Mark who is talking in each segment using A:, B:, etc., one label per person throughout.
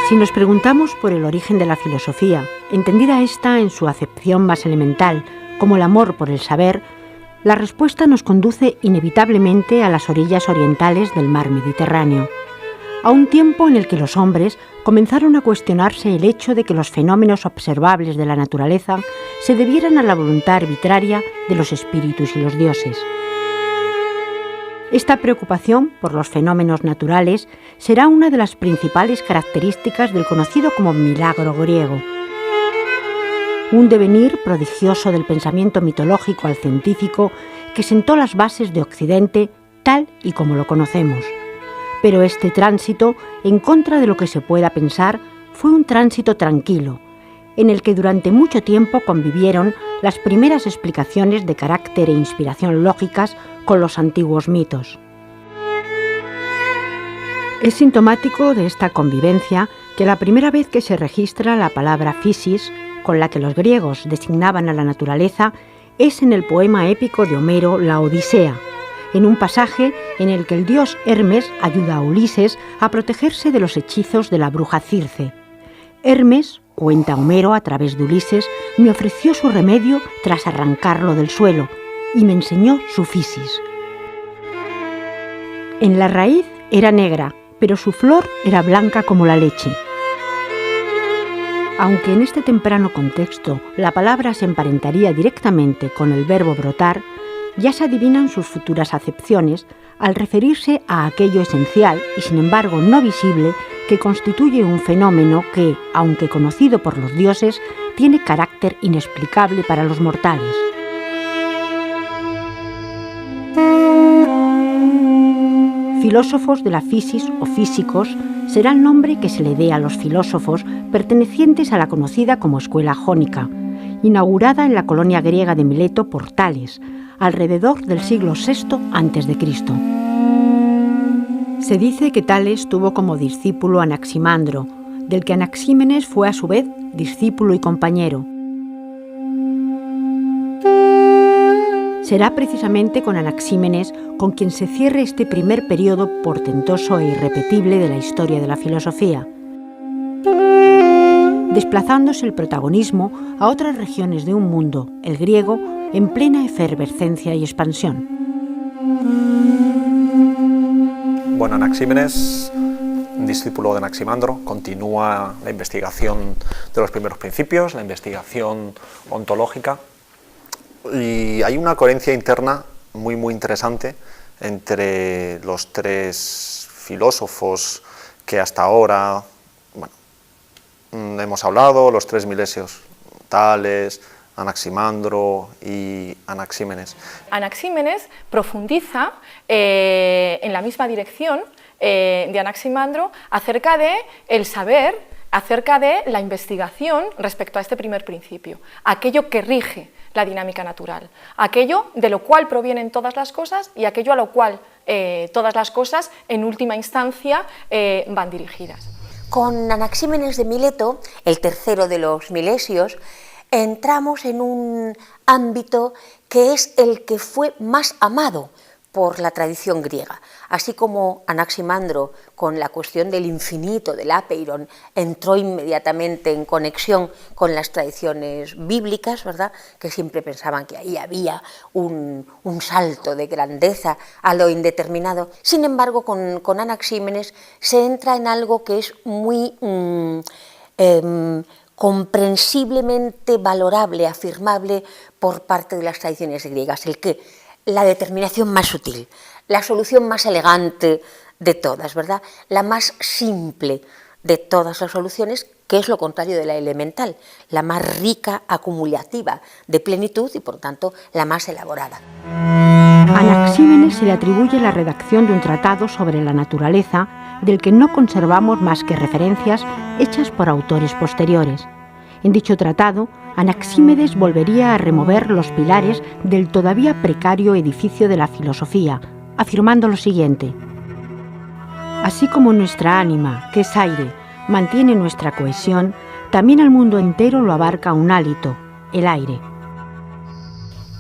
A: Si nos preguntamos por el origen de la filosofía, entendida esta en su acepción más elemental, como el amor por el saber, la respuesta nos conduce inevitablemente a las orillas orientales del mar Mediterráneo, a un tiempo en el que los hombres comenzaron a cuestionarse el hecho de que los fenómenos observables de la naturaleza se debieran a la voluntad arbitraria de los espíritus y los dioses. Esta preocupación por los fenómenos naturales será una de las principales características del conocido como milagro griego, un devenir prodigioso del pensamiento mitológico al científico que sentó las bases de Occidente tal y como lo conocemos. Pero este tránsito, en contra de lo que se pueda pensar, fue un tránsito tranquilo, en el que durante mucho tiempo convivieron las primeras explicaciones de carácter e inspiración lógicas con los antiguos mitos. Es sintomático de esta convivencia que la primera vez que se registra la palabra physis, con la que los griegos designaban a la naturaleza, es en el poema épico de Homero, la Odisea, en un pasaje en el que el dios Hermes ayuda a Ulises a protegerse de los hechizos de la bruja Circe. Hermes, cuenta Homero a través de Ulises, me ofreció su remedio tras arrancarlo del suelo y me enseñó su physis. En la raíz era negra, pero su flor era blanca como la leche. Aunque en este temprano contexto la palabra se emparentaría directamente con el verbo brotar, ya se adivinan sus futuras acepciones al referirse a aquello esencial y sin embargo no visible que constituye un fenómeno que, aunque conocido por los dioses, tiene carácter inexplicable para los mortales. Filósofos de la physis o físicos será el nombre que se le dé a los filósofos pertenecientes a la conocida como Escuela Jónica, inaugurada en la colonia griega de Mileto por Tales, alrededor del siglo VI a.C. Se dice que Tales tuvo como discípulo a Anaximandro, del que Anaxímenes fue a su vez discípulo y compañero. Será precisamente con Anaxímenes con quien se cierre este primer periodo portentoso e irrepetible de la historia de la filosofía, desplazándose el protagonismo a otras regiones de un mundo, el griego, en plena efervescencia y expansión.
B: Bueno, Anaxímenes, discípulo de Anaximandro, continúa la investigación de los primeros principios, la investigación ontológica, y hay una coherencia interna muy interesante entre los tres filósofos que hasta ahora hemos hablado, los tres milesios, Tales, Anaximandro y Anaxímenes.
C: Anaxímenes profundiza en la misma dirección de Anaximandro acerca de el saber, acerca de la investigación respecto a este primer principio, aquello que rige la dinámica natural, aquello de lo cual provienen todas las cosas y aquello a lo cual todas las cosas en última instancia van dirigidas.
D: Con Anaxímenes de Mileto, el tercero de los milesios, entramos en un ámbito que es el que fue más amado por la tradición griega. Así como Anaximandro, con la cuestión del infinito, del apeiron, entró inmediatamente en conexión con las tradiciones bíblicas, ¿verdad?, que siempre pensaban que ahí había un salto de grandeza a lo indeterminado. Sin embargo, con Anaxímenes se entra en algo que es muy comprensiblemente valorable, afirmable por parte de las tradiciones griegas, el que la determinación más sutil, la solución más elegante de todas, ¿verdad?, la más simple de todas las soluciones, que es lo contrario de la elemental, la más rica, acumulativa de plenitud y por tanto la más elaborada.
A: A Anaxímenes se le atribuye la redacción de un tratado sobre la naturaleza, del que no conservamos más que referencias hechas por autores posteriores. En dicho tratado, Anaxímenes volvería a remover los pilares del todavía precario edificio de la filosofía, afirmando lo siguiente: así como nuestra ánima, que es aire, mantiene nuestra cohesión, también al mundo entero lo abarca un hálito, el aire.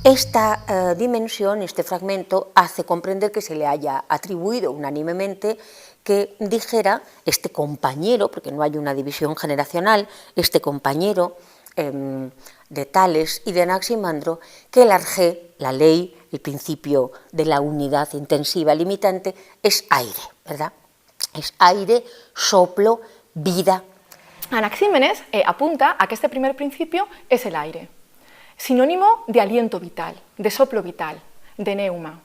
D: Esta dimensión, este fragmento, hace comprender que se le haya atribuido unánimemente que dijera este compañero, porque no hay una división generacional, este compañero de Tales y de Anaximandro, que el arjé, la ley, el principio de la unidad intensiva limitante, es aire, ¿verdad? Es aire, soplo, vida.
C: Anaxímenes apunta a que este primer principio es el aire, sinónimo de aliento vital, de soplo vital, de neuma.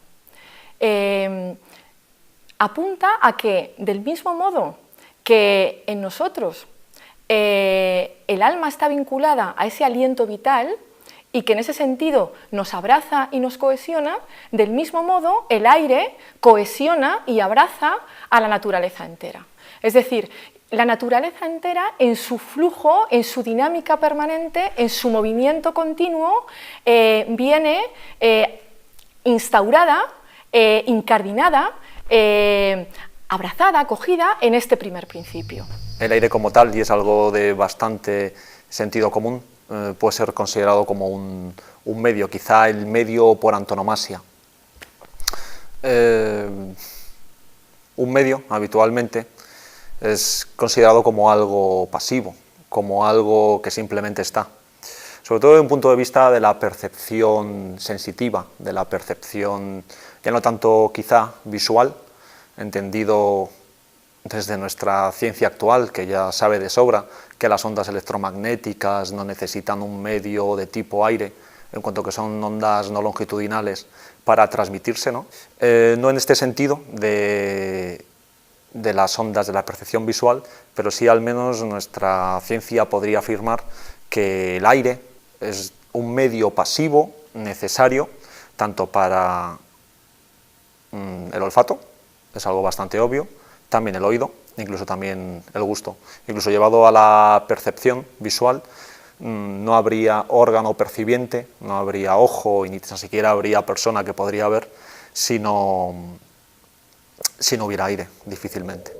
C: Apunta a que, del mismo modo que en nosotros el alma está vinculada a ese aliento vital y que en ese sentido nos abraza y nos cohesiona, del mismo modo el aire cohesiona y abraza a la naturaleza entera. Es decir, la naturaleza entera en su flujo, en su dinámica permanente, en su movimiento continuo, viene instaurada, incardinada, abrazada, acogida en este primer principio.
B: El aire como tal, y es algo de bastante sentido común, puede ser considerado como un medio, quizá el medio por antonomasia. Un medio, habitualmente, es considerado como algo pasivo, como algo que simplemente está. Sobre todo desde un punto de vista de la percepción sensitiva, de la percepción ya no tanto quizá visual, entendido desde nuestra ciencia actual, que ya sabe de sobra que las ondas electromagnéticas no necesitan un medio de tipo aire, en cuanto que son ondas no longitudinales para transmitirse, ¿no? No en este sentido de las ondas de la percepción visual, pero sí al menos nuestra ciencia podría afirmar que el aire es un medio pasivo necesario tanto para el olfato, es algo bastante obvio, también el oído, incluso también el gusto. Incluso llevado a la percepción visual, no habría órgano percibiente, no habría ojo y ni tan siquiera habría persona que podría ver si no hubiera aire, difícilmente.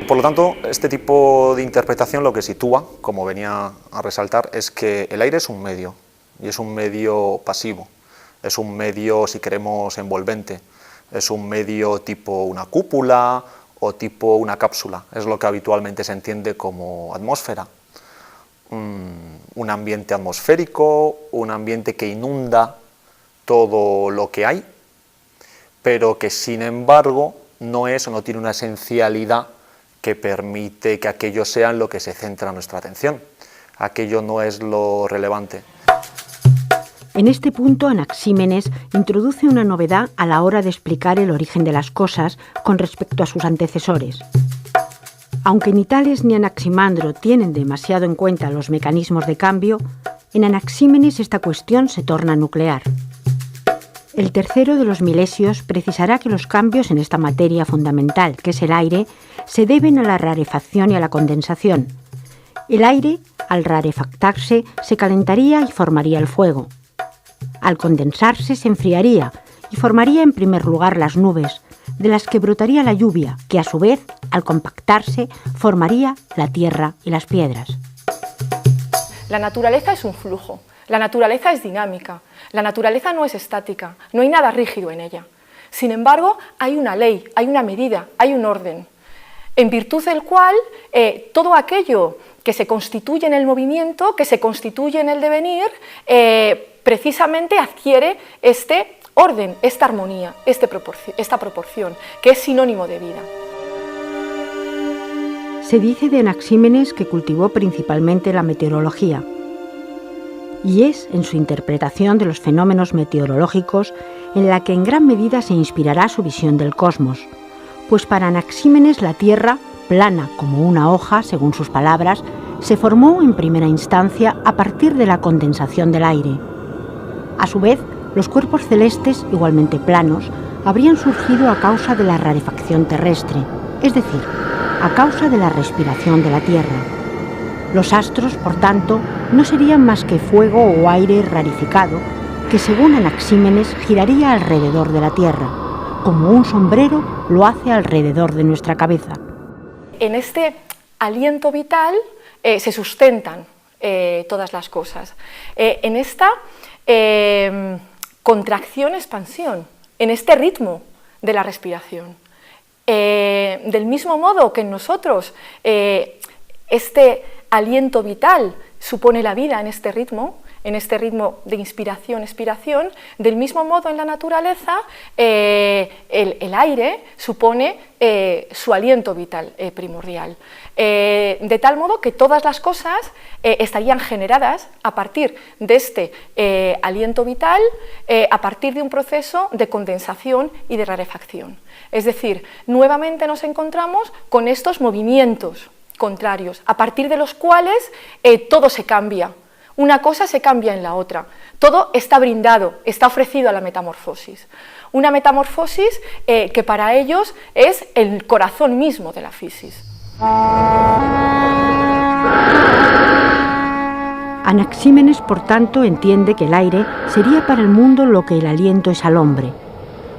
B: Por lo tanto, este tipo de interpretación lo que sitúa, como venía a resaltar, es que el aire es un medio, y es un medio pasivo, es un medio, si queremos, envolvente, es un medio tipo una cúpula o tipo una cápsula, es lo que habitualmente se entiende como atmósfera. Un ambiente atmosférico, un ambiente que inunda todo lo que hay, pero que sin embargo no es o no tiene una esencialidad que permite que aquello sea en lo que se centra nuestra atención. Aquello no es lo relevante.
A: En este punto, Anaxímenes introduce una novedad a la hora de explicar el origen de las cosas con respecto a sus antecesores. Aunque ni Tales ni Anaximandro tienen demasiado en cuenta los mecanismos de cambio, en Anaxímenes esta cuestión se torna nuclear. El tercero de los milesios precisará que los cambios en esta materia fundamental, que es el aire, se deben a la rarefacción y a la condensación. El aire, al rarefactarse, se calentaría y formaría el fuego. Al condensarse, se enfriaría y formaría en primer lugar las nubes, de las que brotaría la lluvia, que a su vez, al compactarse, formaría la tierra y las piedras.
C: La naturaleza es un flujo, la naturaleza es dinámica, la naturaleza no es estática, no hay nada rígido en ella. Sin embargo, hay una ley, hay una medida, hay un orden, en virtud del cual todo aquello que se constituye en el movimiento, que se constituye en el devenir, precisamente adquiere este orden, esta armonía, esta proporción, que es sinónimo de vida.
A: Se dice de Anaxímenes que cultivó principalmente la meteorología, y es en su interpretación de los fenómenos meteorológicos en la que en gran medida se inspirará su visión del cosmos, pues para Anaxímenes la Tierra, plana como una hoja, según sus palabras, se formó en primera instancia a partir de la condensación del aire. A su vez, los cuerpos celestes, igualmente planos, habrían surgido a causa de la rarefacción terrestre, es decir, a causa de la respiración de la Tierra. Los astros, por tanto, no serían más que fuego o aire rarificado que, según Anaxímenes, giraría alrededor de la Tierra, como un sombrero lo hace alrededor de nuestra cabeza.
C: En este aliento vital se sustentan todas las cosas. En esta contracción-expansión, en este ritmo de la respiración. Del mismo modo que en nosotros este aliento vital supone la vida en este ritmo de inspiración-expiración, del mismo modo en la naturaleza el aire supone su aliento vital primordial. De tal modo que todas las cosas estarían generadas a partir de este aliento vital, a partir de un proceso de condensación y de rarefacción. Es decir, nuevamente nos encontramos con estos movimientos contrarios, a partir de los cuales todo se cambia. Una cosa se cambia en la otra. Todo está brindado, está ofrecido a la metamorfosis. Una metamorfosis que para ellos es el corazón mismo de la fisis.
A: Anaxímenes, por tanto, entiende que el aire sería para el mundo lo que el aliento es al hombre.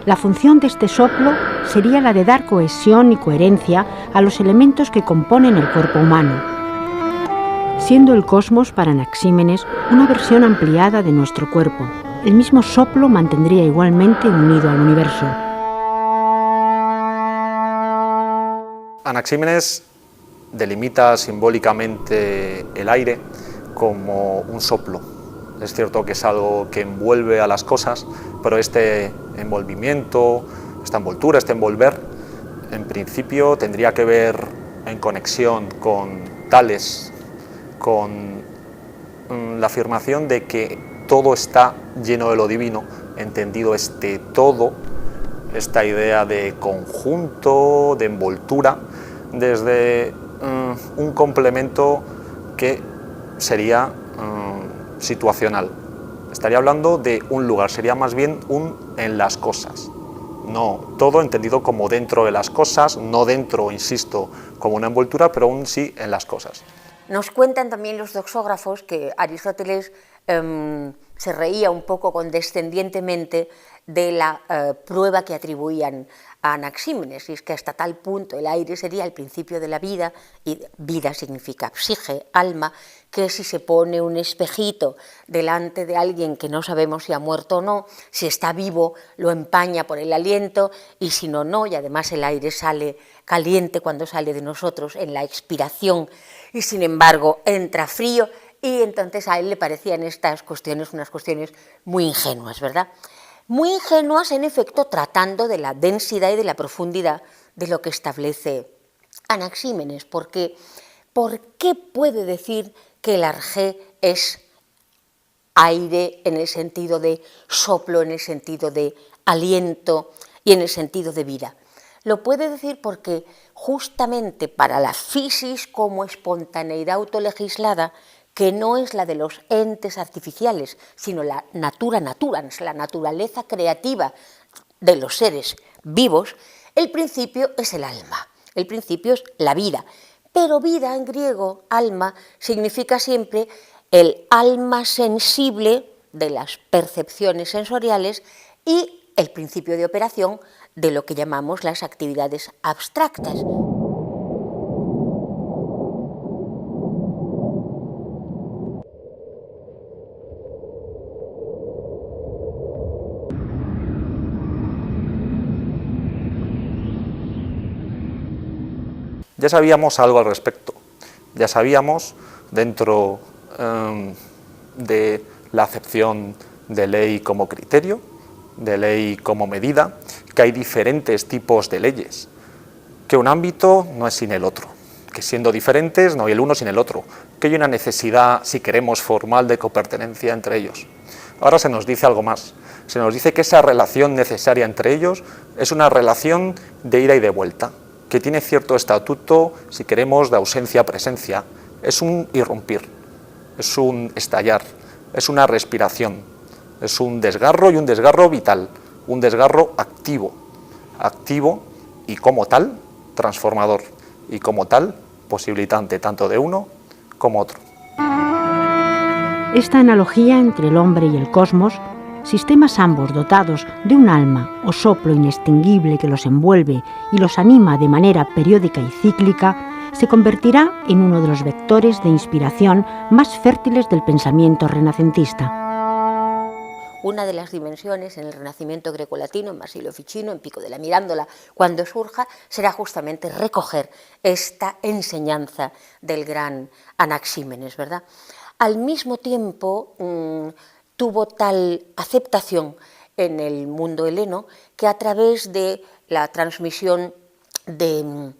A: La función de este soplo sería la de dar cohesión y coherencia a los elementos que componen el cuerpo humano, siendo el cosmos para Anaxímenes una versión ampliada de nuestro cuerpo. El mismo soplo mantendría igualmente unido al universo.
B: Anaxímenes delimita simbólicamente el aire como un soplo. Es cierto que es algo que envuelve a las cosas, pero este envolvimiento, esta envoltura, este envolver, en principio tendría que ver en conexión con Tales, con la afirmación de que todo está lleno de lo divino, entendido este todo, esta idea de conjunto, de envoltura, desde un complemento que sería situacional. Estaría hablando de un lugar, sería más bien un en las cosas. No, todo entendido como dentro de las cosas, no dentro, insisto, como una envoltura, pero aún sí en las cosas.
D: Nos cuentan también los doxógrafos que Aristóteles se reía un poco condescendientemente de la prueba que atribuían a Anaxímenes, y es que hasta tal punto el aire sería el principio de la vida, y vida significa psique, alma, que si se pone un espejito delante de alguien que no sabemos si ha muerto o no, si está vivo lo empaña por el aliento, y si no, no, y además el aire sale caliente cuando sale de nosotros en la expiración, y sin embargo entra frío, y entonces a él le parecían estas cuestiones unas cuestiones muy ingenuas, ¿verdad? Muy ingenuas, en efecto, tratando de la densidad y de la profundidad de lo que establece Anaxímenes, porque ¿por qué puede decir que el arjé es aire en el sentido de soplo, en el sentido de aliento y en el sentido de vida? Lo puede decir porque justamente para la fisis como espontaneidad autolegislada, que no es la de los entes artificiales, sino la natura naturans, la naturaleza creativa de los seres vivos, el principio es el alma, el principio es la vida. Pero vida en griego, alma, significa siempre el alma sensible de las percepciones sensoriales y el principio de operación de lo que llamamos las actividades abstractas.
B: Ya sabíamos algo al respecto, ya sabíamos dentro de la acepción de ley como criterio, de ley como medida, que hay diferentes tipos de leyes, que un ámbito no es sin el otro, que siendo diferentes no hay el uno sin el otro, que hay una necesidad, si queremos, formal de copertenencia entre ellos. Ahora se nos dice algo más, se nos dice que esa relación necesaria entre ellos es una relación de ida y de vuelta, que tiene cierto estatuto, si queremos, de ausencia-presencia, es un irrumpir, es un estallar, es una respiración, es un desgarro y un desgarro vital, un desgarro activo y como tal, transformador, y como tal, posibilitante tanto de uno como otro.
A: Esta analogía entre el hombre y el cosmos sistemas ambos dotados de un alma o soplo inextinguible que los envuelve y los anima de manera periódica y cíclica, se convertirá en uno de los vectores de inspiración más fértiles del pensamiento renacentista.
D: Una de las dimensiones en el Renacimiento grecolatino, en Marsilio Ficino, en Pico della Mirandola, cuando surja, será justamente recoger esta enseñanza del gran Anaxímenes, ¿verdad? Al mismo tiempo, tuvo tal aceptación en el mundo heleno que a través de la transmisión de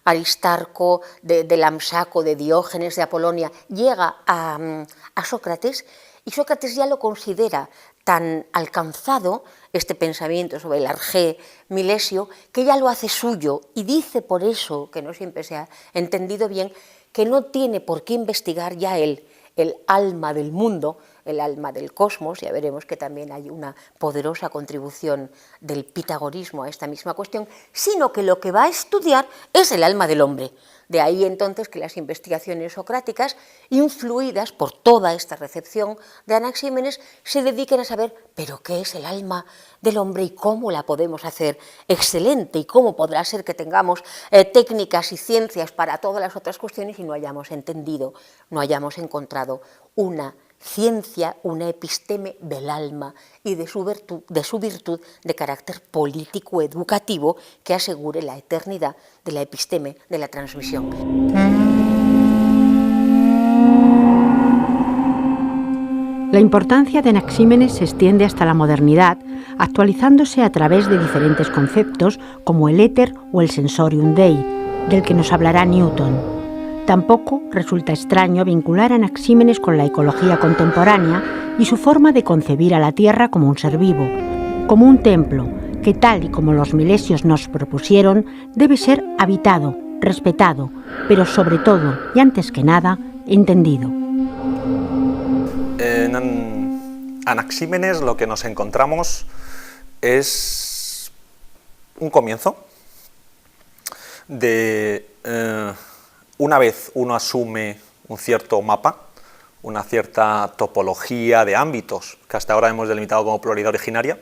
D: Aristarco, de Lampsaco, de Diógenes, de Apolonia, llega a Sócrates, y Sócrates ya lo considera tan alcanzado, este pensamiento sobre el arjé milesio, que ya lo hace suyo y dice por eso, que no siempre se ha entendido bien, que no tiene por qué investigar ya él el alma del mundo, el alma del cosmos. Ya veremos que también hay una poderosa contribución del pitagorismo a esta misma cuestión, sino que lo que va a estudiar es el alma del hombre. De ahí entonces que las investigaciones socráticas, influidas por toda esta recepción de Anaxímenes, se dediquen a saber, ¿pero qué es el alma del hombre y cómo la podemos hacer excelente? ¿Y cómo podrá ser que tengamos técnicas y ciencias para todas las otras cuestiones y no hayamos entendido, no hayamos encontrado una ciencia, una episteme del alma y de su virtud de carácter político-educativo que asegure la eternidad de la episteme, de la transmisión?
A: La importancia de Anaxímenes se extiende hasta la modernidad, actualizándose a través de diferentes conceptos como el éter o el sensorium dei, del que nos hablará Newton. Tampoco resulta extraño vincular a Anaxímenes con la ecología contemporánea y su forma de concebir a la Tierra como un ser vivo, como un templo que, tal y como los milesios nos propusieron, debe ser habitado, respetado, pero sobre todo, y antes que nada, entendido.
B: En Anaxímenes lo que nos encontramos es un comienzo de... Una vez uno asume un cierto mapa, una cierta topología de ámbitos que hasta ahora hemos delimitado como pluralidad originaria,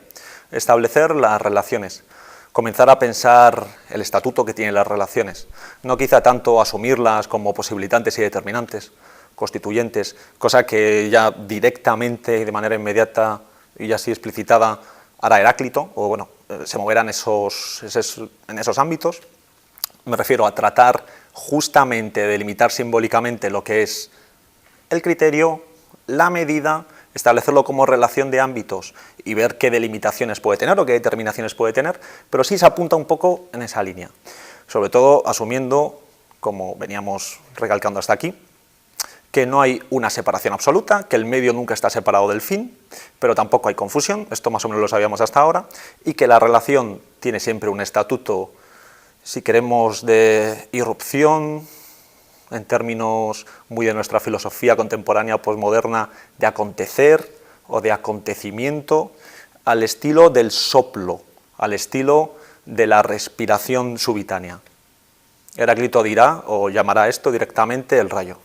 B: establecer las relaciones, comenzar a pensar el estatuto que tienen las relaciones, no quizá tanto asumirlas como posibilitantes y determinantes, constituyentes, cosa que ya directamente y de manera inmediata y así explicitada hará Heráclito, o bueno, se moverá en esos ámbitos. Me refiero a tratar justamente de delimitar simbólicamente lo que es el criterio, la medida, establecerlo como relación de ámbitos y ver qué delimitaciones puede tener o qué determinaciones puede tener, pero sí se apunta un poco en esa línea, sobre todo asumiendo, como veníamos recalcando hasta aquí, que no hay una separación absoluta, que el medio nunca está separado del fin, pero tampoco hay confusión, esto más o menos lo sabíamos hasta ahora, y que la relación tiene siempre un estatuto, si queremos, de irrupción, en términos muy de nuestra filosofía contemporánea posmoderna, de acontecer o de acontecimiento, al estilo del soplo, al estilo de la respiración subitánea. Heráclito dirá o llamará esto directamente el rayo.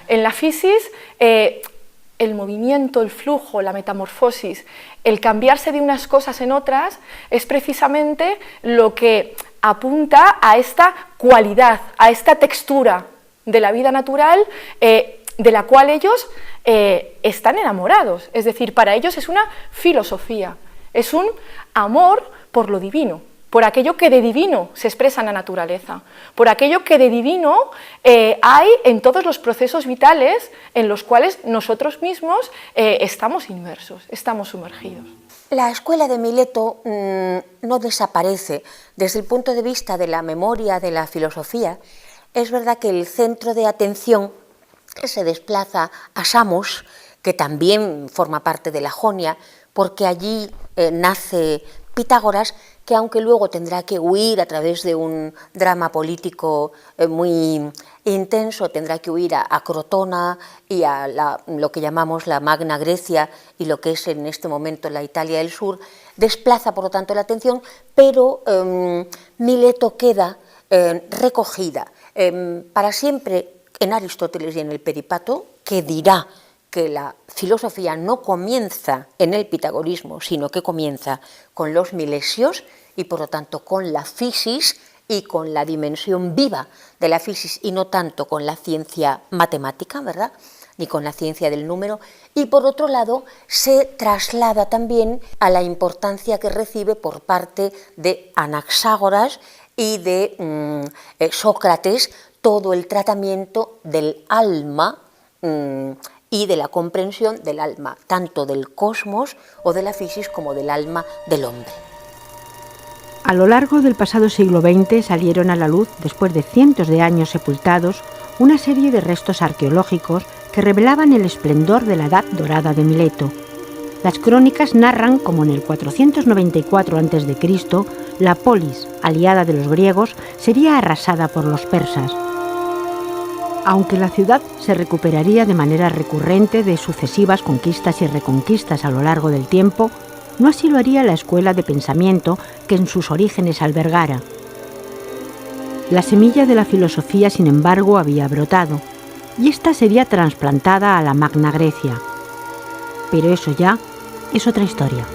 C: En la fisis, el movimiento, el flujo, la metamorfosis, el cambiarse de unas cosas en otras, es precisamente lo que apunta a esta cualidad, a esta textura de la vida natural, de la cual ellos están enamorados. Es decir, para ellos es una filosofía, es un amor por lo divino, por aquello que de divino se expresa en la naturaleza, por aquello que de divino hay en todos los procesos vitales en los cuales nosotros mismos estamos inmersos, estamos sumergidos.
D: La escuela de Mileto no desaparece. Desde el punto de vista de la memoria de la filosofía, es verdad que el centro de atención se desplaza a Samos, que también forma parte de la Jonia, porque allí nace Pitágoras, que aunque luego tendrá que huir a través de un drama político muy intenso, tendrá que huir a Crotona y a lo que llamamos la Magna Grecia y lo que es en este momento la Italia del Sur, desplaza por lo tanto la atención, pero Mileto queda recogida para siempre en Aristóteles y en el Peripato, que dirá que la filosofía no comienza en el pitagorismo, sino que comienza con los milesios y por lo tanto con la physis y con la dimensión viva de la physis y no tanto con la ciencia matemática, ¿verdad?, ni con la ciencia del número, y por otro lado se traslada también a la importancia que recibe por parte de Anaxágoras y de Sócrates todo el tratamiento del alma y de la comprensión del alma, tanto del cosmos o de la physis como del alma del hombre.
A: A lo largo del pasado siglo XX salieron a la luz, después de cientos de años sepultados, una serie de restos arqueológicos que revelaban el esplendor de la Edad Dorada de Mileto. Las crónicas narran cómo en el 494 a.C. la polis, aliada de los griegos, sería arrasada por los persas. Aunque la ciudad se recuperaría de manera recurrente de sucesivas conquistas y reconquistas a lo largo del tiempo, no así lo haría la escuela de pensamiento que en sus orígenes albergara. La semilla de la filosofía, sin embargo, había brotado, y ésta sería trasplantada a la Magna Grecia. Pero eso ya es otra historia.